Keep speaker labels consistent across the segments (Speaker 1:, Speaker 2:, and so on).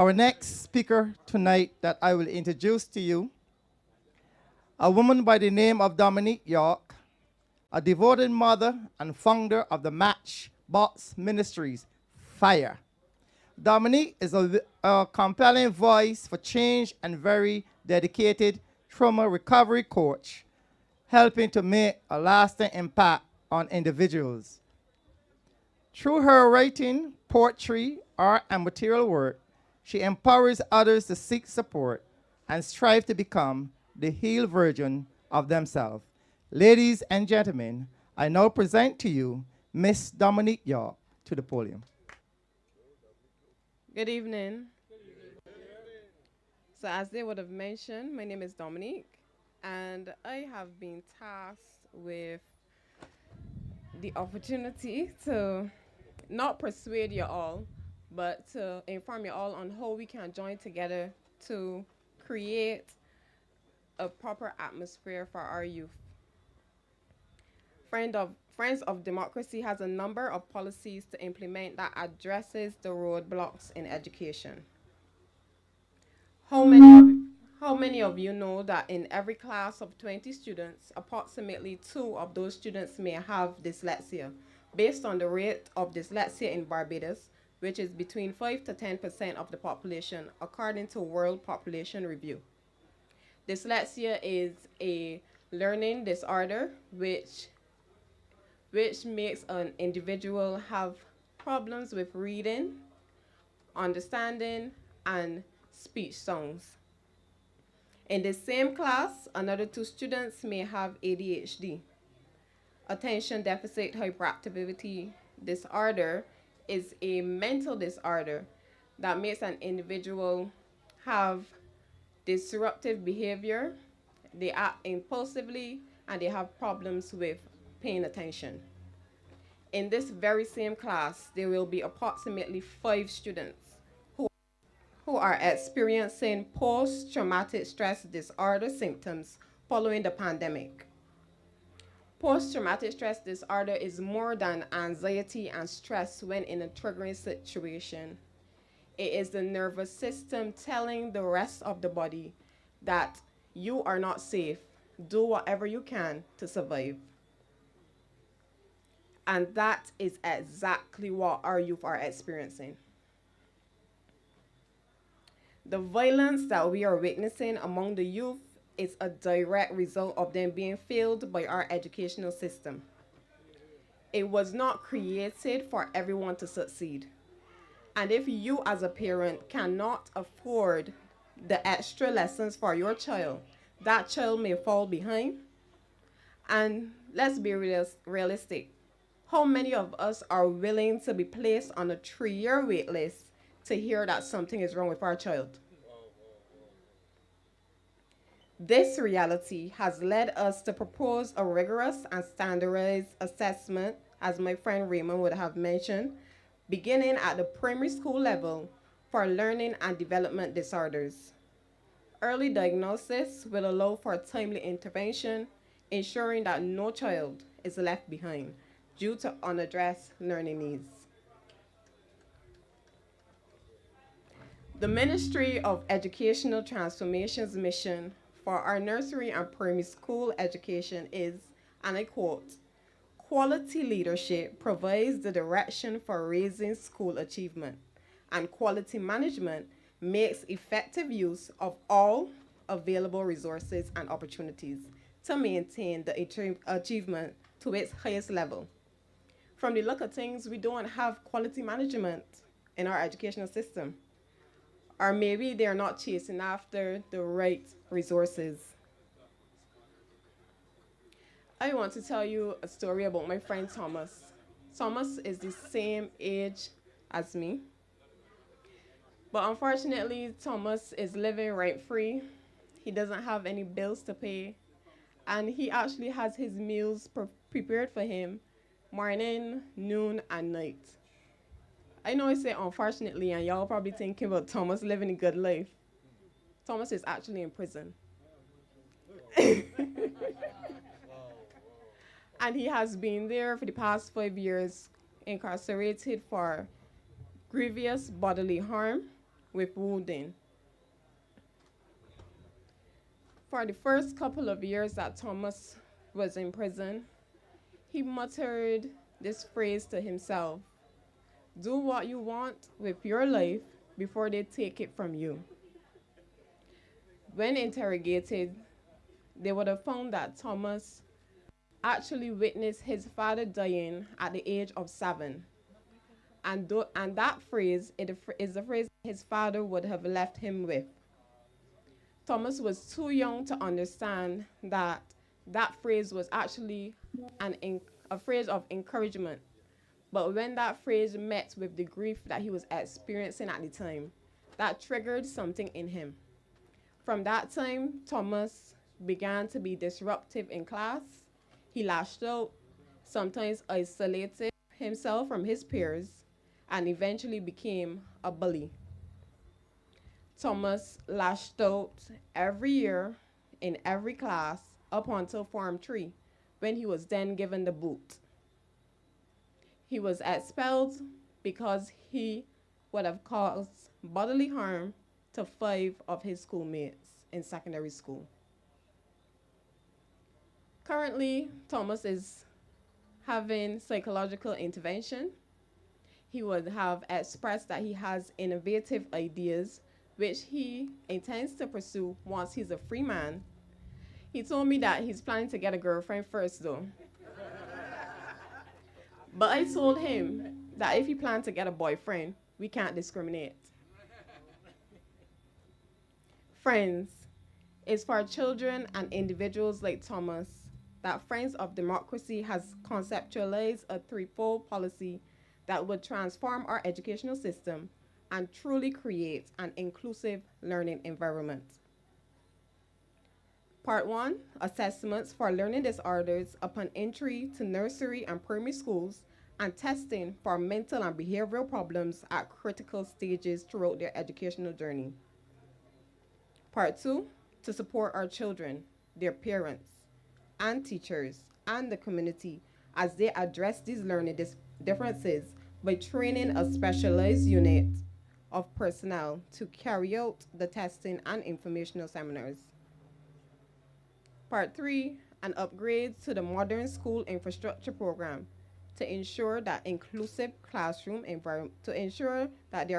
Speaker 1: Our next speaker tonight that I will introduce to you, a woman by the name of Dominique Yorke, a devoted mother and founder of the Matchbox Ministries, Fire. Dominique is a compelling voice for change and very dedicated trauma recovery coach, helping to make a lasting impact on individuals. Through her writing, poetry, art, and material work, she empowers others to seek support and strive to become the healed version of themselves. Ladies and gentlemen, I now present to you Miss Dominique Yorke to the podium.
Speaker 2: Good evening. So, as they would have mentioned, my name is Dominique, and I have been tasked with the opportunity to not persuade you all, but to inform you all on how we can join together to create a proper atmosphere for our youth. Friends of Democracy has a number of policies to implement that addresses the roadblocks in education. How many of how many of you know that in every class of 20 students, approximately 2 of those students may have dyslexia, based on the rate of dyslexia in Barbados, which is between 5 to 10% of the population, according to World Population Review. Dyslexia is a learning disorder which makes an individual have problems with reading, understanding, and speech sounds. In the same class, another 2 students may have ADHD. Attention deficit hyperactivity disorder is a mental disorder that makes an individual have disruptive behavior, they act impulsively, and they have problems with paying attention. In this very same class, there will be approximately 5 students who are experiencing post-traumatic stress disorder symptoms following the pandemic. Post-traumatic stress disorder is more than anxiety and stress when in a triggering situation. It is the nervous system telling the rest of the body that you are not safe. Do whatever you can to survive. And that is exactly what our youth are experiencing. The violence that we are witnessing among the youth is a direct result of them being failed by our educational system. It was not created for everyone to succeed. And if you as a parent cannot afford the extra lessons for your child, that child may fall behind. And let's be realistic. How many of us are willing to be placed on a 3-year wait list to hear that something is wrong with our child? This reality has led us to propose a rigorous and standardized assessment, as my friend Raymond would have mentioned, beginning at the primary school level for learning and development disorders. Early diagnosis will allow for timely intervention, ensuring that no child is left behind due to unaddressed learning needs. The Ministry of Educational Transformation's mission for our nursery and primary school education is, and I quote, quality leadership provides the direction for raising school achievement, and quality management makes effective use of all available resources and opportunities to maintain the achievement to its highest level. From the look of things, we don't have quality management in our educational system. Or maybe they're not chasing after the right resources. I want to tell you a story about my friend Thomas. Thomas is the same age as me, but unfortunately, Thomas is living rent free. He doesn't have any bills to pay, and he actually has his meals prepared for him morning, noon, and night. I know I say unfortunately, and y'all probably thinking about Thomas living a good life. Thomas is actually in prison. And he has been there for the past 5 years, incarcerated for grievous bodily harm with wounding. For the first couple of years that Thomas was in prison, he muttered this phrase to himself: do what you want with your life before they take it from you. When interrogated, they would have found that Thomas actually witnessed his father dying at the age of 7. And that phrase is the phrase his father would have left him with. Thomas was too young to understand that that phrase was actually a phrase of encouragement. But when that phrase met with the grief that he was experiencing at the time, that triggered something in him. From that time, Thomas began to be disruptive in class. He lashed out, sometimes isolated himself from his peers, and eventually became a bully. Thomas lashed out every year in every class up until Form 3, when he was then given the boot. He was expelled because he would have caused bodily harm to 5 of his schoolmates in secondary school. Currently, Thomas is having psychological intervention. He would have expressed that he has innovative ideas which he intends to pursue once he's a free man. He told me that he's planning to get a girlfriend first, though. But I told him that if he planned to get a boyfriend, we can't discriminate. Friends, it's for children and individuals like Thomas that Friends of Democracy has conceptualized a threefold policy that would transform our educational system and truly create an inclusive learning environment. Part 1, assessments for learning disorders upon entry to nursery and primary schools, and testing for mental and behavioral problems at critical stages throughout their educational journey. Part 2, to support our children, their parents, and teachers, and the community as they address these learning differences by training a specialized unit of personnel to carry out the testing and informational seminars. Part 3, an upgrade to the modern school infrastructure program to ensure that there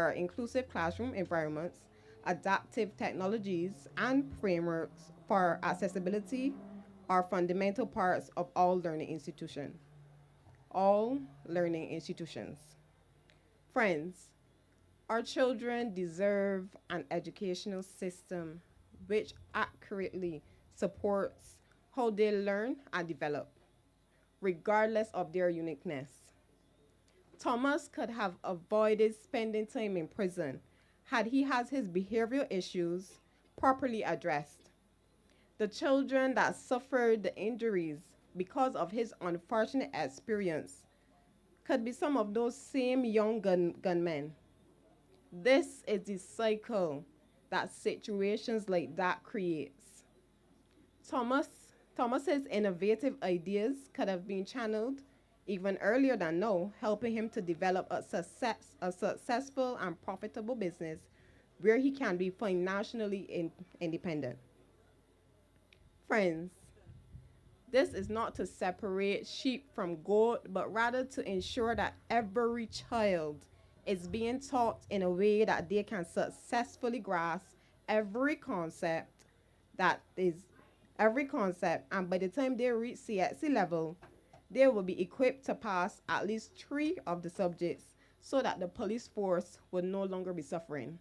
Speaker 2: are inclusive classroom environments, adaptive technologies, and frameworks for accessibility are fundamental parts of all learning institutions. All learning institutions. Friends, our children deserve an educational system which accurately supports how they learn and develop, regardless of their uniqueness. Thomas could have avoided spending time in prison had he had his behavioral issues properly addressed. The children that suffered the injuries because of his unfortunate experience could be some of those same young gunmen. This is the cycle that situations like that creates. Thomas's innovative ideas could have been channeled even earlier than now, helping him to develop a successful and profitable business where he can be financially independent. Friends, this is not to separate sheep from goat, but rather to ensure that every child is being taught in a way that they can successfully grasp every concept that is every concept, and by the time they reach CXC level, they will be equipped to pass at least 3 of the subjects so that the police force will no longer be suffering.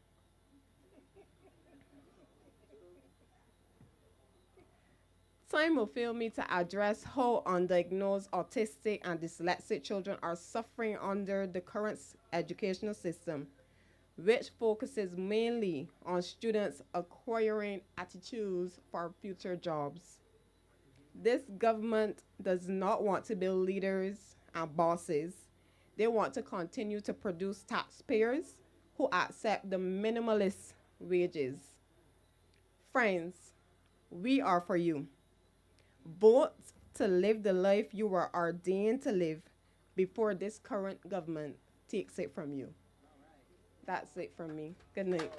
Speaker 2: Time will fail me to address how undiagnosed autistic and dyslexic children are suffering under the current educational system, which focuses mainly on students acquiring attitudes for future jobs. This government does not want to build leaders and bosses. They want to continue to produce taxpayers who accept the minimalist wages. Friends, we are for you. Vote to live the life you were ordained to live before this current government takes it from you. That's it from me. Good night.